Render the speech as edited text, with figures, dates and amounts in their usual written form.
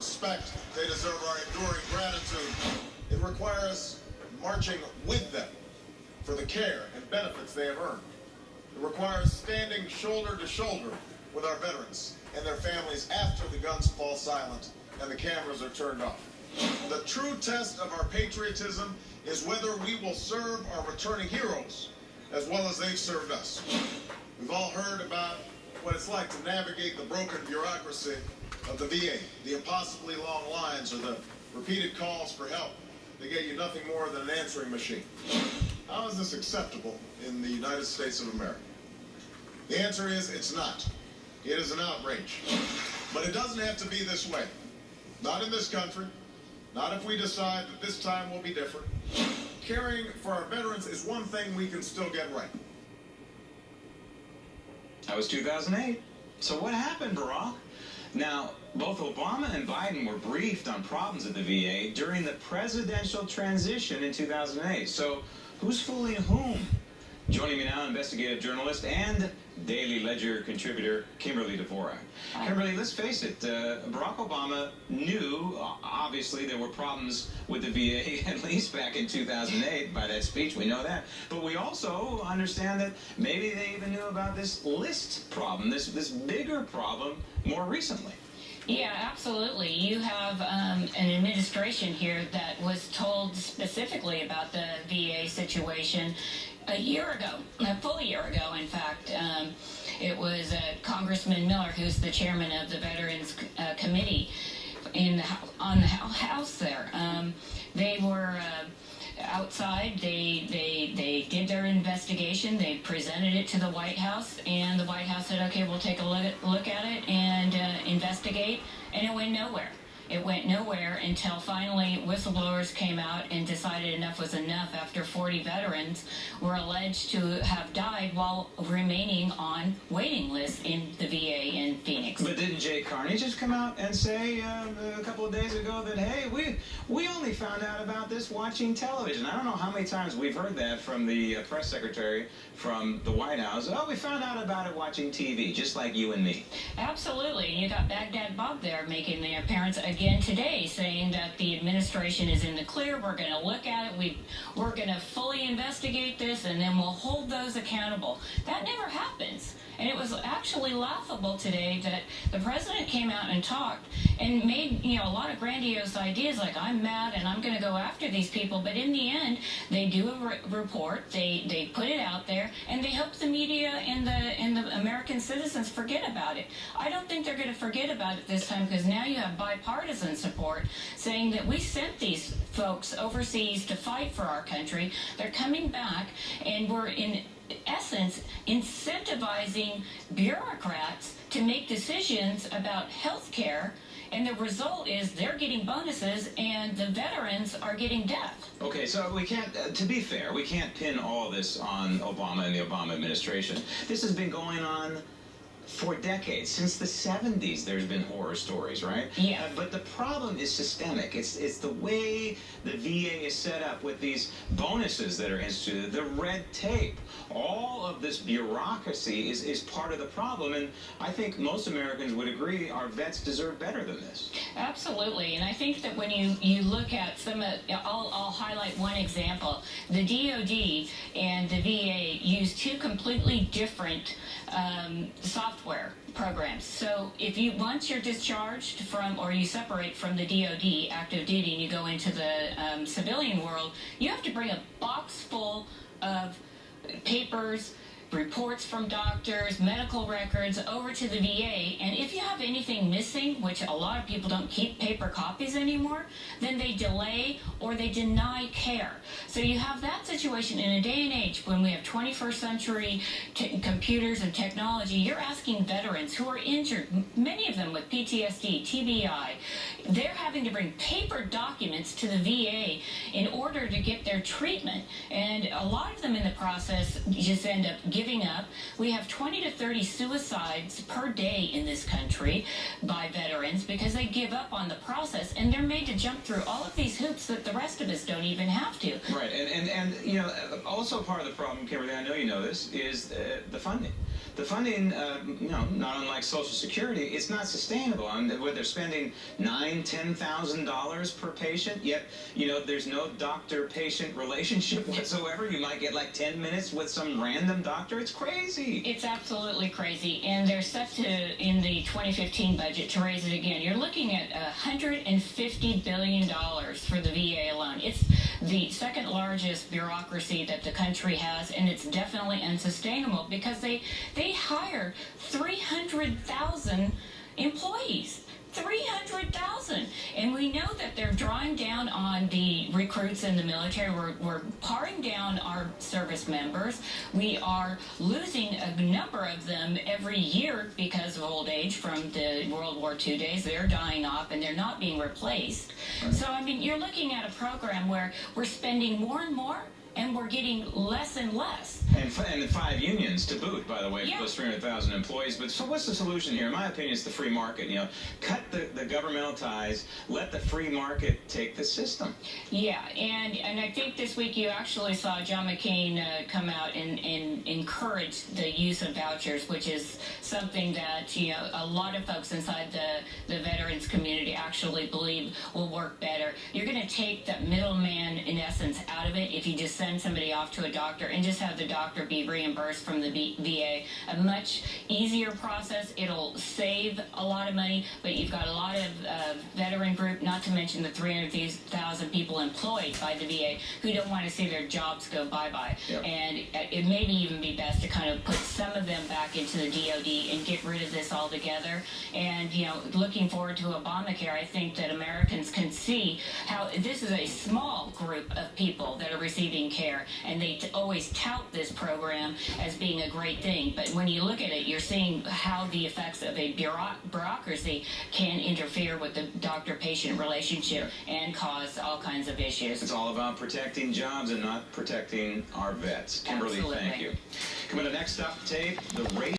Respect, they deserve our enduring gratitude. It requires marching with them for the care and benefits they have earned. It requires standing shoulder to shoulder with our veterans and their families after the guns fall silent and the cameras are turned off. The true test of our patriotism is whether we will serve our returning heroes as well as they've served us. We've all heard about what it's like to navigate the broken bureaucracy of the VA, the impossibly long lines or the repeated calls for help. They get you nothing more than an answering machine. How is this acceptable in the United States of America? The answer is it's not. It is an outrage. But it doesn't have to be this way. Not in this country. Not if we decide that this time will be different. Caring for our veterans is one thing we can still get right. That was 2008. So what happened, Barack? Now, both Obama and Biden were briefed on problems at the VA during the presidential transition in 2008. So who's fooling whom? Joining me now, investigative journalist and Daily Ledger contributor Kimberly Dvorak. Kimberly, let's face it, Barack Obama knew, obviously, there were problems with the VA, at least back in 2008, by that speech, we know that. But we also understand that maybe they even knew about this list problem, this bigger problem more recently. Yeah, absolutely. You have an administration here that was told specifically about the VA situation a year ago, a full year ago, in fact. It was Congressman Miller, who's the chairman of the Veterans Committee on the House there. They were outside. They did their investigation. They presented it to the White House, and the White House said, okay, we'll take a look at it and investigate, and it went nowhere. It went nowhere until finally whistleblowers came out and decided enough was enough after 40 veterans were alleged to have died while remaining on waiting lists in the VA in Phoenix. But didn't Jay Carney just come out and say a couple of days ago that, hey, we only found out about this watching television? I don't know how many times we've heard that from the press secretary from the White House. Oh, we found out about it watching TV, just like you and me. Absolutely. And you got Baghdad Bob there making the appearance again today, saying that the administration is in the clear. We're going to look at it. We're going to fully investigate this, and then we'll hold those accountable. That never happens. And it was actually laughable today that the president came out and talked and made, a lot of grandiose ideas like, I'm mad and I'm going to go after these people. But in the end, they do a report, they put it out there, and they hope the media and the American citizens forget about it. I don't think they're going to forget about it this time, because now you have bipartisan support saying that we sent these folks overseas to fight for our country. They're coming back, and we're in essence incentivizing bureaucrats to make decisions about health care, and the result is they're getting bonuses and the veterans are getting death. Okay, so we can't, to be fair, we can't pin all this on Obama and the Obama administration. This has been going on for decades. Since the 70s, there's been horror stories, right? Yeah. But the problem is systemic. It's the way the VA is set up with these bonuses that are instituted, the red tape. All of this bureaucracy is part of the problem, and I think most Americans would agree our vets deserve better than this. Absolutely, and I think that when you look at I'll highlight one example. The DoD and the VA use two completely different software programs. So once you're discharged from, or you separate from the DoD active duty and you go into the civilian world, you have to bring a box full of papers, reports from doctors, medical records over to the VA, and if you have anything missing, which a lot of people don't keep paper copies anymore, then they delay or they deny care. So you have that situation in a day and age when we have 21st century computers and technology. You're asking veterans who are injured, many of them with PTSD, TBI, they're having to bring paper documents to the VA in order to get their treatment, and a lot of them in the process just end up giving up. We have 20 to 30 suicides per day in this country by veterans because they give up on the process, and they're made to jump through all of these hoops that the rest of us don't even have to. Right, and also part of the problem, Kimberly, I know you know this, is the funding. The funding, not unlike Social Security, it's not sustainable. Where they're spending $9 charging $10,000 per patient, yet, you know, there's no doctor-patient relationship whatsoever. You might get like 10 minutes with some random doctor. It's crazy. It's absolutely crazy, and they're set to, in the 2015 budget, to raise it again. You're looking at $150 billion for the VA alone. It's the second largest bureaucracy that the country has, and it's definitely unsustainable because they hire 300,000 employees. 300,000, and we know that they're drawing down on the recruits in the military. We're paring down our service members. We are losing a number of them every year because of old age from the World War II days. They're dying off and they're not being replaced. Right. So I mean, you're looking at a program where we're spending more and more and we're getting less and less. And 5 unions to boot, by the way, Yeah. plus 300,000 employees. But so what's the solution here? In my opinion, it's the free market. You know, cut the governmental ties, let the free market take the system. Yeah, and I think this week you actually saw John McCain come out and encourage the use of vouchers, which is something that, you know, a lot of folks inside the veterans community actually believe will work better. You're going to take that middleman, in essence, out of it if you just send somebody off to a doctor and just have the doctor be reimbursed from the VA. A much easier process. It'll save a lot of money, but you've got a lot of veteran group, not to mention the 300,000 people employed by the VA who don't want to see their jobs go bye-bye. Yep. And it may even be best to kind of put some of them back into the DOD and get rid of this altogether. And, you know, looking forward to Obamacare, I think that Americans can see how this is a small group of people that are receiving care, and they always tout this program as being a great thing. But when you look at it, you're seeing how the effects of a bureaucracy can interfere with the doctor-patient relationship and cause all kinds of issues. it's all about protecting jobs and not protecting our vets. Kimberly, Absolutely. thank you. Coming to next up, tape, the race.